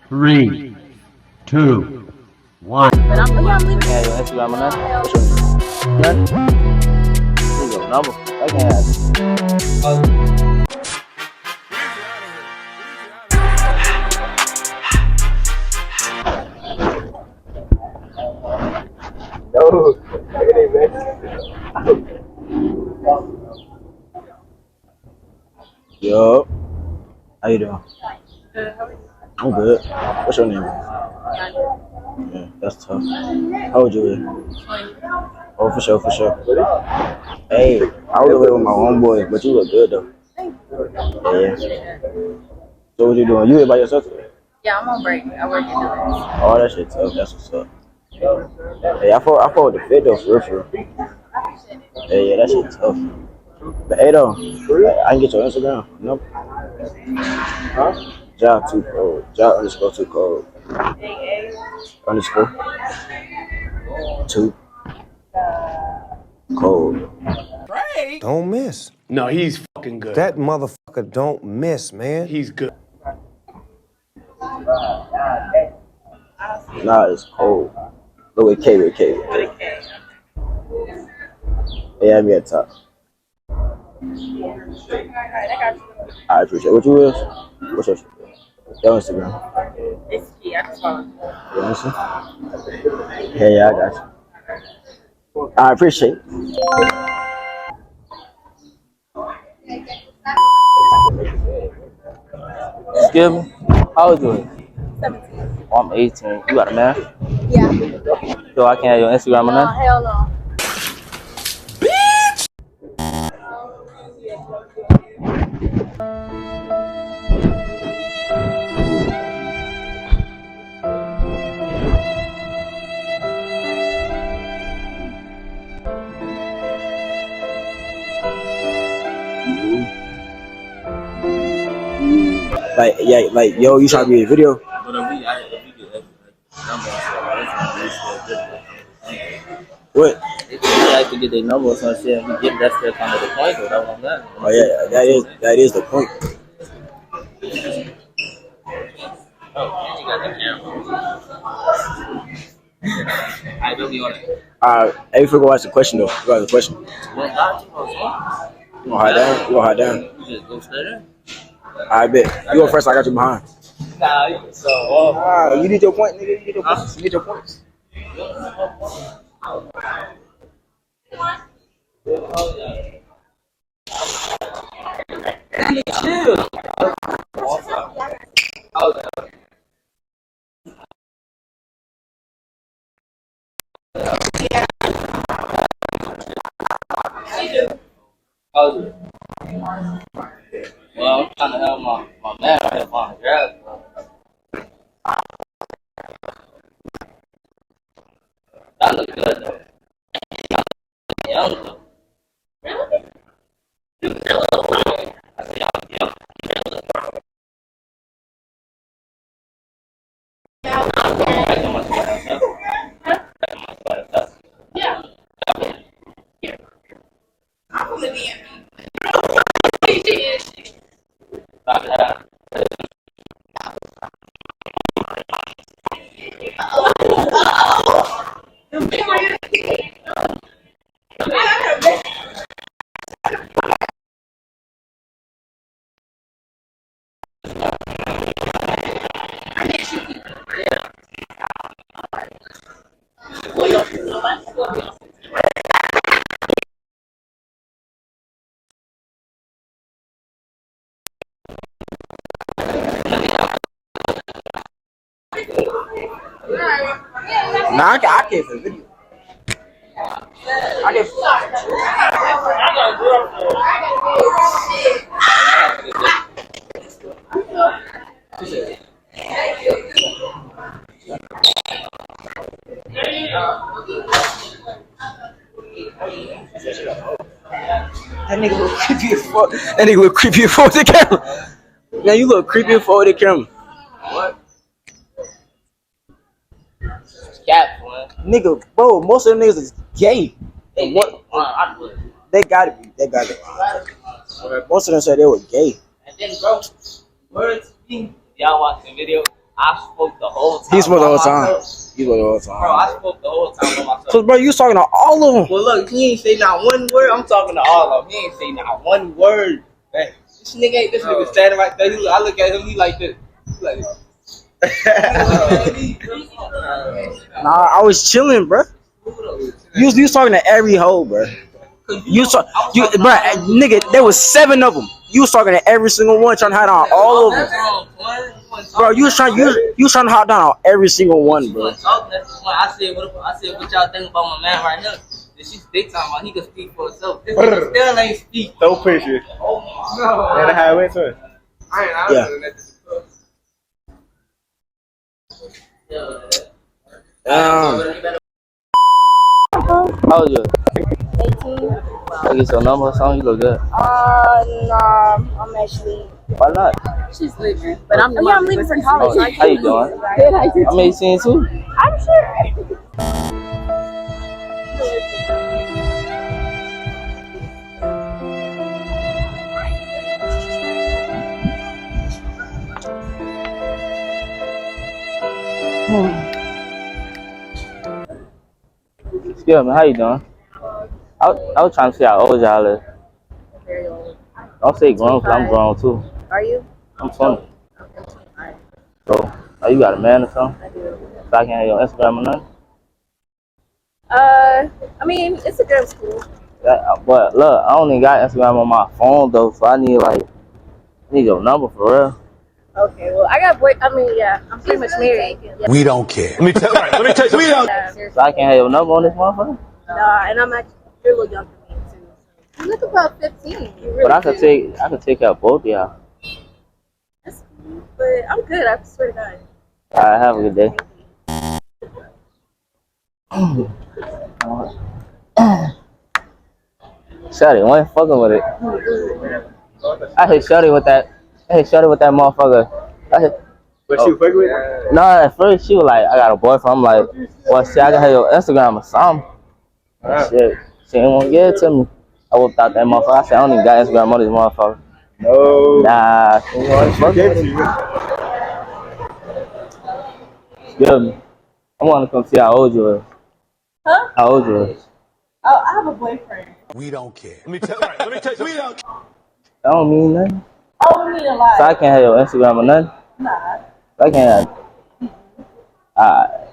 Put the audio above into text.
3, 2, 1. Yeah, your Instagram or nothing? What's your name? Nothing? Here you go, number. I can have it. No, it ain't bad. Yo, how you doing? Good. How are you? I'm good. What's your name? Yeah, that's tough. How old you is? 20. Oh, for sure, for sure. Hey, I was away with my homeboy, but you look good though. Yeah. So what you doing? You here by yourself today? Yeah, I'm on break. I work in the Oh, that shit tough. That's what's up. Hey, I fought with the fit though, for real. Yeah, that shit tough. But hey though, I can get your Instagram. No. Huh? Job too cold. Job underscore too cold. Underscore too cold. Don't miss. No, he's fucking good. That motherfucker don't miss, man. He's good. Nah, it's cold. Look with K, with K. Yeah, me at top. I appreciate it. What you is? What's your shit? Your Instagram. It's key. I can follow. Your Insta? Yeah, I got you. I appreciate it. Excuse me? How old you? 17. Oh, I'm 18. You got a man? Yeah. So I can't have your Instagram or No, nothing? hell no. Like, yeah, like, yo, you trying to be in a video? What? If you like to get their number or some shit, we get that stuff under the point, or that one that. Oh yeah, that is the point. Oh, and you got the camera. I will be on it. Hey, we forgot to watch the question though. We got the question. What got you on? You gonna hide down? You gonna hide down? You just go straight in? I bet. You go first. I got you behind. Nah, so, You need your point, nigga. You need your points. You need your points. chill. How's it? Well, I'm trying to help my man out here on the grab. That look good though. Young though. I said young. Back on my sweater, huh? Back on my sweater, huh? Yeah. Nah, I can't for the video. I can't. That nigga look creepy as fuck. That nigga look creepy as fuck with the camera. Man, you look creepy as fuck with the camera. What? Cap, man. Nigga, bro, most of them niggas is gay. Hey, What? I would. They gotta be. They gotta be. Most of them said they were gay. And then, bro, words. Y'all watch the video. I spoke the whole time. He spoke the whole time. Myself. He spoke the whole time. Bro, I spoke the whole time by myself. So, bro, you was talking to all of them. Well, look, he ain't say not one word. I'm talking to all of them. He ain't say not one word. Hey, this nigga standing right there. I look at him. He like this. He like this. Nah, I was chilling, bro. You was talking to every hoe, bro. Bro, nigga, there was 7 of them. You was talking to every single one, trying to hide on all of them. Bro, you was trying to hide down on every single one, bro. I said, what y'all think about my man right here? She's big time about he can speak for himself. This nigga still ain't speak. No picture. Oh my god. And how it went to it. Yeah. How old you? 18. I get your number or something. You look good. Nah, I'm actually. Why not? She's leaving, but I'm. Yeah, I'm leaving for college. Oh, how you doing? Good, how you I'm 18 too. I'm sure. Excuse me, how you doing? I was trying to see how old y'all is. Very old. Don't say grown, cause I'm grown too. Are you? I'm 20. I'm 25. So, you got a man or something? I do. So I can have your Instagram or nothing? I mean, it's a girls' school. But look, I only got Instagram on my phone though, so I need your number for real. Okay, well, I got boy. I mean, yeah, I'm pretty much married. Yeah. We don't care. Let me tell you, we don't. Yeah, So seriously. I can have your number on this motherfucker? Nah, and I'm actually you're a little young for me too. You look about 15. You really But I could do. take care of both of y'all. That's cool, but I'm good. I swear to God. Alright, have a good day. Shawty, why ain't fucking with it? I hit Shawty with that. Motherfucker. But you fuck with? No, at first she was like, I got a boyfriend. I'm like, well, shit, I can have your Instagram or something. Shit, she didn't want to give it to me. I whipped out that motherfucker. I said, I don't even got Instagram on this motherfucker. No. Nah, she didn't want to fuck with it. Excuse me. I want to come see how old you is. Huh? How old you is? Oh, I have a boyfriend. We don't care. Let me tell you, we don't care. That don't mean nothing. Oh, we need a lot. So I can't have your Instagram or nothing. Nah. I can't have. Alright.